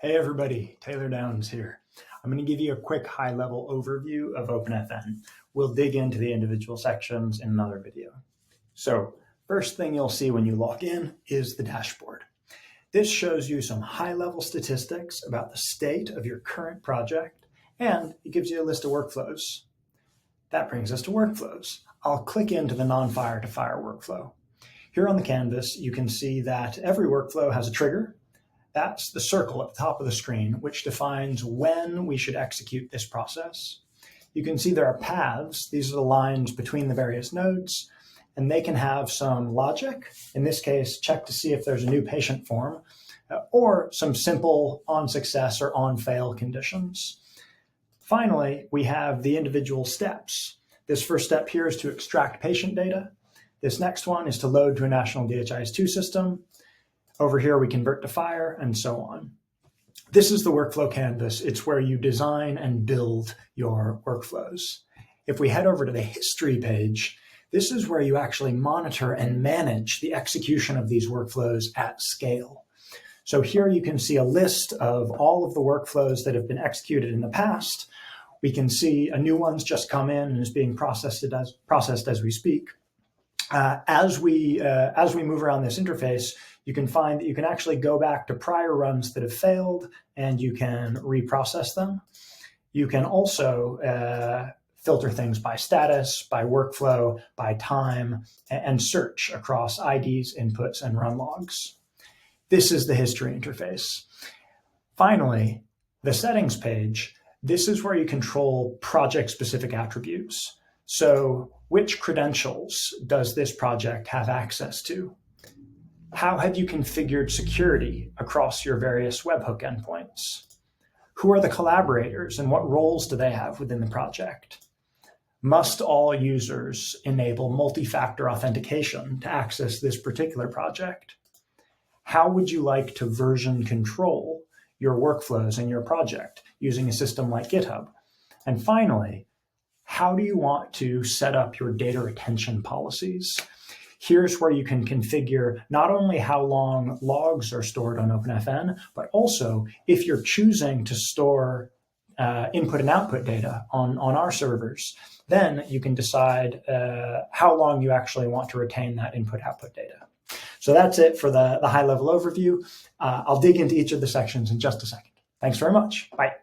Hey everybody, Taylor Downs here. I'm going to give you a quick high-level overview of OpenFn. We'll dig into the individual sections in another video. So first thing you'll see when you log in is the dashboard. This shows you some high-level statistics about the state of your current project, and it gives you a list of workflows. That brings us to workflows. I'll click into the non-fire to fire workflow. Here on the canvas, you can see that every workflow has a trigger. That's the circle at the top of the screen, which defines when we should execute this process. You can see there are paths. These are the lines between the various nodes, and they can have some logic. In this case, check to see if there's a new patient form, or some simple on success or on fail conditions. Finally, we have the individual steps. This first step here is to extract patient data. This next one is to load to a national DHIS2 system. Over here, we convert to fire, and so on. This is the workflow canvas. It's where you design and build your workflows. If we head over to the history page, this is where you actually monitor and manage the execution of these workflows at scale. So here you can see a list of all of the workflows that have been executed in the past. We can see a new one's just come in and is being processed as we speak. As we move around this interface, you can find that you can actually go back to prior runs that have failed and you can reprocess them. You can also filter things by status, by workflow, by time, and search across IDs, inputs, and run logs. This is the history interface. Finally, the settings page. This is where you control project-specific attributes. So which credentials does this project have access to? How have you configured security across your various webhook endpoints? Who are the collaborators and what roles do they have within the project? Must all users enable multi-factor authentication to access this particular project? How would you like to version control your workflows in your project using a system like GitHub? And finally, how do you want to set up your data retention policies? Here's where you can configure not only how long logs are stored on OpenFn, but also if you're choosing to store input and output data on our servers, then you can decide how long you actually want to retain that input-output data. So that's it for the high-level overview. I'll dig into each of the sections in just a second. Thanks very much. Bye.